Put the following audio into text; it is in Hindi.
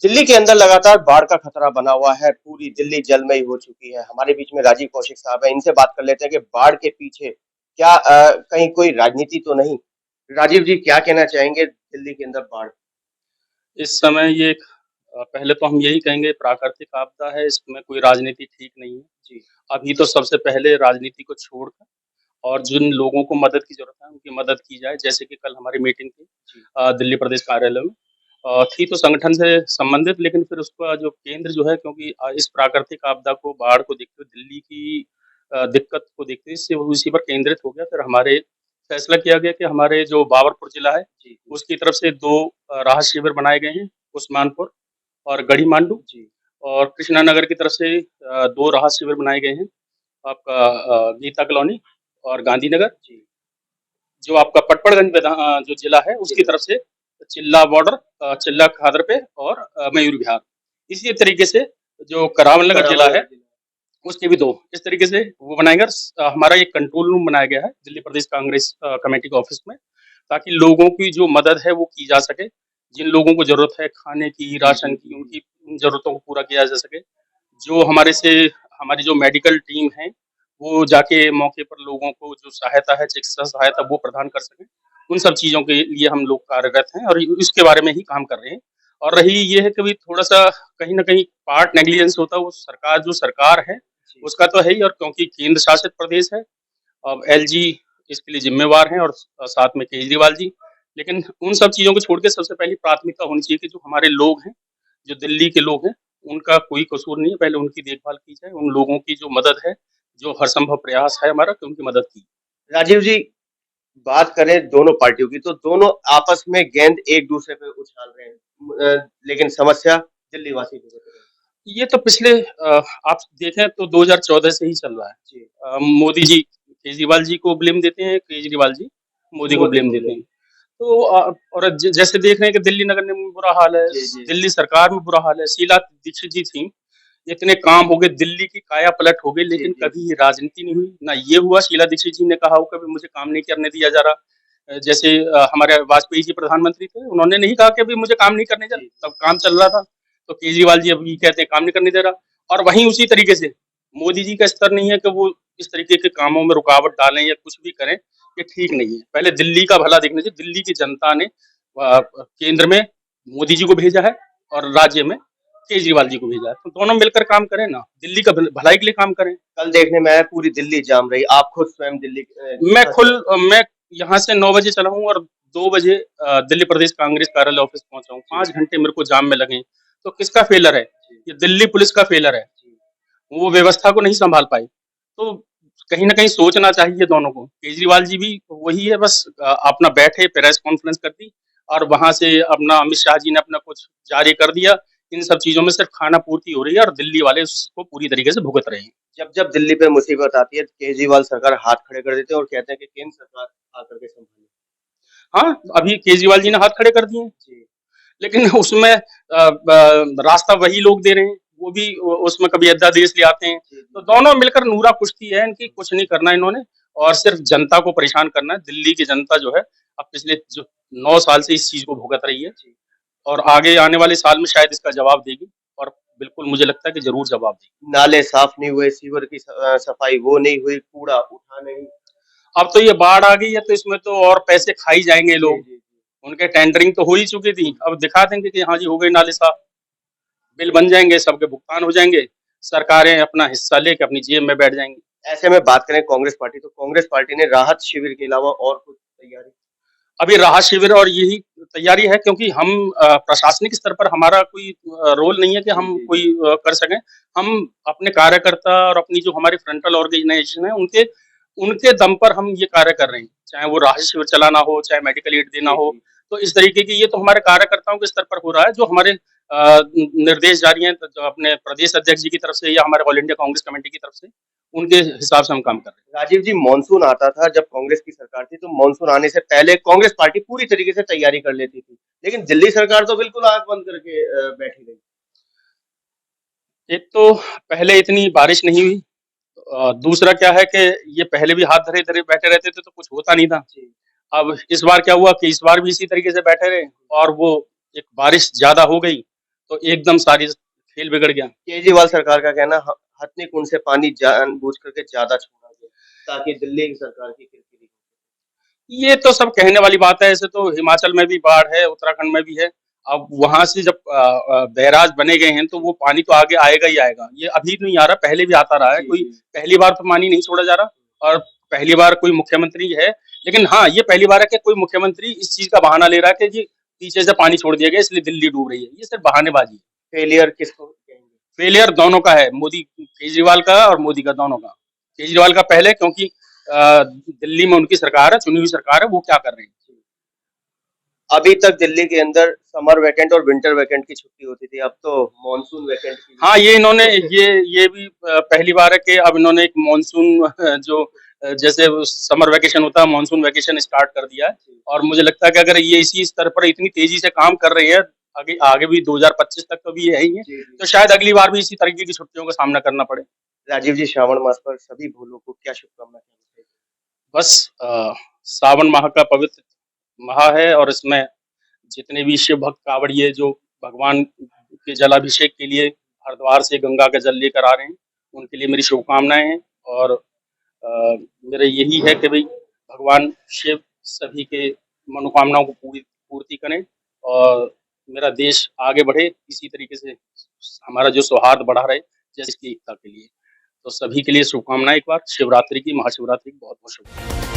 दिल्ली के अंदर लगातार बाढ़ का खतरा बना हुआ है। पूरी दिल्ली जलमय हो चुकी है। हमारे बीच में राजीव कौशिक साहब हैं, इनसे बात कर लेते हैं कि बाढ़ के पीछे क्या कहीं कोई राजनीति तो नहीं। राजीव जी, क्या कहना चाहेंगे दिल्ली के अंदर बाढ़? इस समय ये पहले तो हम यही कहेंगे प्राकृतिक आपदा है, इसमें कोई राजनीति ठीक नहीं है। जी। अभी तो सबसे पहले राजनीति को छोड़कर और जिन लोगों को मदद की ज़रूरत है, उनकी मदद की जाए। जैसे कि कल हमारी मीटिंग थी जी। दिल्ली प्रदेश कार्यालय में। थी तो संगठन से संबंधित, लेकिन फिर उसका जो केंद्र जो है, क्योंकि इस प्राकृतिक आपदा को, बाढ़ को देखते हुए, दिल्ली की दिक्कत को देखते हुए इससे वो इसी पर केंद्रित हो गया। फिर हमारे फैसला किया गया कि हमारे जो बाबरपुर जिला है, जी। उसकी तरफ से 2 राहत शिविर बनाए गए हैं, उस्मानपुर और गढ़ी-मांडू। जी। और कृष्णानगर की तरफ से 2 राहत शिविर बनाए गए हैं, आपका गीता कॉलोनी और गांधीनगर। जी। जो आपका पटपड़गंज जो जिला है, उसकी जिला। तरफ से चिल्ला बॉर्डर, चिल्ला खादर पे और मयूर विहार। इसी तरीके से जो करावल नगर जिला है, उसके भी 2 इस तरीके से वो बनाएंगे। और हमारा एक कंट्रोल रूम बनाया गया है दिल्ली प्रदेश कांग्रेस कमेटी के ऑफिस में, ताकि लोगों की जो मदद है वो की जा सके। जिन लोगों को जरूरत है खाने की, राशन की, उनकी उन जरूरतों को पूरा किया जा सके। जो हमारी जो मेडिकल टीम है, वो जाके मौके पर लोगों को जो सहायता है, चिकित्सा सहायता, वो प्रदान कर सके। उन सब चीज़ों के लिए हम लोग कार्यरत हैं और इसके बारे में ही काम कर रहे हैं। और रही ये है कि भई थोड़ा-सा कहीं न कहीं पार्ट नेग्लिजेंस होता है, वो सरकार है, जी। उसका तो है ही। और क्योंकि केंद्र शासित प्रदेश है, अब एलजी इसके लिए ज़िम्मेवार हैं और साथ में केजरीवाल जी। लेकिन उन सब चीज़ों को छोड़ के सबसे पहली प्राथमिकता होनी चाहिए कि जो हमारे लोग हैं, जो दिल्ली के लोग हैं, उनका कोई कसूर नहीं है, पहले उनकी देखभाल की जाए। उन लोगों की जो मदद है, जो हर संभव प्रयास है हमारा कि उनकी मदद की। राजीव जी, बात करें दोनों पार्टियों की तो दोनों आपस में गेंद एक दूसरे पे उछाल रहे हैं। लेकिन समस्या दिल्ली वासी भुगत रहे हैं। ये तो पिछले आप देखें तो 2014 से ही चल रहा है। जी। मोदी जी केजरीवाल जी को ब्लेम देते हैं, केजरीवाल जी मोदी को मोदी ब्लेम को देते ब्लेम। हैं। तो और जैसे देख रहे हैं कि दिल्ली नगर निगम में बुरा हाल है, जी। जी। दिल्ली सरकार में बुरा हाल है। शीला दीक्षित जी थी, इतने काम हो गए, दिल्ली की काया पलट हो गई, जी। लेकिन जी। कभी राजनीति नहीं हुई। ना ये हुआ शीला दीक्षित जी ने कहा हो कभी मुझे काम नहीं करने दिया जा रहा। जैसे हमारे वाजपेयी जी प्रधानमंत्री थे, उन्होंने नहीं कहा कि अभी मुझे काम नहीं करने जी। दिया, तब काम चल रहा था। तो केजरीवाल जी अभी कहते हैं काम नहीं करने दे रहा। और वहीं उसी तरीके से मोदी जी का स्तर नहीं है कि वो इस तरीके के कामों में रुकावट डालें या कुछ भी करें, ये ठीक नहीं है। पहले दिल्ली का भला देखना चाहिए। दिल्ली की जनता ने केंद्र में मोदी जी को भेजा है और राज्य में केजरीवाल जी को भेजा है, तो दोनों मिलकर काम करें ना, दिल्ली का भलाई के लिए काम करें। कल देखने में आया पूरी दिल्ली जाम रही। आप खुद स्वयं दिल्ली फँस गए। मैं यहाँ से 9 बजे चला हूँ और 2 बजे दिल्ली प्रदेश कांग्रेस कार्यालय ऑफिस पहुँचा हूँ। जी। 5 घंटे मेरे को जाम में लगे। तो किसका फेलियर है? जी। ये दिल्ली पुलिस का फेलियर है। जी। वो व्यवस्था को नहीं सँभाल पाई। तो कहीं न कहीं सोचना चाहिए दोनों को। केजरीवाल जी भी वही है, बस अपना बैठे, प्रेस कॉन्फ्रेंस कर दी और वहाँ से अपना अमित शाह जी ने अपना कुछ जारी कर दिया। इन सब चीज़ों में सिर्फ़ खाना-पूर्ति हो रही है और दिल्ली वाले उसको पूरी तरीके से भुगत रहे हैं। जब दिल्ली पे मुसीबत आती है, केजरीवाल सरकार हाथ खड़े कर देते हैं और कहते हैं कि केंद्र सरकार आकर के सँभाले। हाँ, अभी केजरीवाल जी ने हाथ खड़े कर दिए हैं। जी। लेकिन उसमें रास्ता वही लोग दे रहे हैं, वो भी उसमें कभी अध्यादेश ले आते हैं। जी। तो दोनों मिलकर नूरा कुश्ती है इनकी, कुछ नहीं करना इन्होंने और सिर्फ़ जनता को परेशान करना है। दिल्ली की जनता जो है, अब पिछले जो 9 साल से इस चीज़ को भुगत रही है जी। और आगे आने वाले साल में शायद इसका जवाब देगी और बिल्कुल मुझे लगता है कि ज़रूर जवाब देगी। नाले साफ नहीं हुए, सीवर की सफाई वो नहीं हुई, कूड़ा उठा नहीं। अब तो ये बाढ़ आ गई है, तो इसमें तो और पैसे खा ही जाएँगे जी। लोग। जी। जी। उनके टेंडरिंग तो हो ही चुकी थी, अब दिखा देंगे कि हाँ जी, हो गए नाले साफ। बिल बन जाएँगे, सबके भुगतान हो जाएँगे, सरकारें अपना हिस्सा लेके अपनी जेब में बैठ जाएँगी। ऐसे में बात करें कांग्रेस पार्टी, तो कांग्रेस पार्टी ने राहत शिविर के अलावा और कुछ तैयारी? अभी राहत शिविर और यही तैयारी है, क्योंकि हम प्रशासनिक स्तर पर हमारा कोई रोल नहीं है कि जी। हम जी। कोई जी। कर सकें। हम अपने कार्यकर्ता और अपनी जो हमारी फ्रंटल ऑर्गेनाइज़ेशन है, उनके उनके दम पर हम ये कार्य कर रहे हैं। चाहे वो राहत शिविर चलाना हो, चाहे मेडिकल एड देना जी। हो। जी। तो इस तरीके की ये तो हमारे कार्यकर्ताओं के स्तर पर हो रहा है, जो हमारे निर्देश जारी हैं, तो जो अपने प्रदेश अध्यक्ष जी की तरफ से या हमारे ऑल इंडिया कांग्रेस कमेटी की तरफ से, उनके हिसाब से हम काम कर रहे हैं। राजीव जी, मानसून आता था जब कांग्रेस की सरकार थी, तो मानसून आने से पहले कांग्रेस पार्टी पूरी तरीके से तैयारी कर लेती थी। लेकिन दिल्ली सरकार तो बिल्कुल आँख बंद करके बैठी रही। एक तो पहले इतनी बारिश नहीं हुई। दूसरा क्या है कि ये पहले भी हाथ धरे-धरे बैठे रहते थे, तो कुछ होता नहीं था। जी। अब इस बार क्या हुआ कि इस बार भी इसी तरीके से बैठे रहे और वो एक बारिश ज़्यादा हो गई, तो एकदम सारी खेल बिगड़ गया। केजरीवाल सरकार का कहना हथनी कुंड से पानी जानबूझ करके ज्यादा छोड़ा गया ताकि दिल्ली की सरकार की किरकिरी। ये तो सब कहने वाली बात है। ऐसे तो हिमाचल में भी बाढ़ है, उत्तराखंड में भी है। अब वहां से जब बैराज बने गए हैं तो वो पानी तो आगे आएगा ही आएगा। ये अभी नहीं आ रहा, पहले भी आता रहा है। कोई पहली बार तो पानी नहीं छोड़ा जा रहा और पहली बार कोई मुख्यमंत्री है। लेकिन हाँ, ये पहली बार है कि कोई मुख्यमंत्री इस चीज का बहाना ले रहा है कि जी पीछे से पानी छोड़ दिया गया इसलिए दिल्ली डूब रही है। ये सिर्फ बहानेबाजी है। फेलियर किसको कहेंगे? फेलियर दोनों का है, मोदी केजरीवाल का और मोदी का, दोनों का। केजरीवाल का पहले क्योंकि दिल्ली में उनकी सरकार है, चुनी हुई सरकार है, वो क्या कर रही है। अभी तक दिल्ली के अंदर समर वैकेंट और विंटर वैकेंट की छुट्टी होती थी, अब तो मॉनसून वैकेंट की। हाँ, ये इन्होंने ये भी पहली बार है कि अब इन्होंने एक मॉनसून जो जैसे समर वैकेशन होता है, मॉनसून वैकेशन स्टार्ट कर दिया है। और मुझे लगता है कि अगर ये इसी स्तर पर इतनी तेजी से काम कर रही है, आगे आगे भी 2025 तक तो भी यही है, तो शायद अगली बार भी इसी तरीके की छुट्टियों का सामना करना पड़े। राजीव जी, श्रावण मास पर सभी भोलों को क्या शुभकामनाएं? बस सावन माह का पवित्र माह है और इसमें जितने भी शिव भक्त कांवड़िए जो भगवान के जलाभिषेक के लिए हरिद्वार से गंगा का जल लेकर आ रहे हैं, उनके लिए मेरी शुभकामनाएं हैं। और मेरा यही है कि भाई भगवान शिव सभी के मनोकामनाओं को पूर्ति करें और मेरा देश आगे बढ़े इसी तरीके से, हमारा जो सौहार्द बढ़ा रहे जैसे की एकता के लिए। तो सभी के लिए शुभकामनाएं। एक बार शिवरात्रि की, महाशिवरात्रि की बहुत बहुत शुभकामनाएं।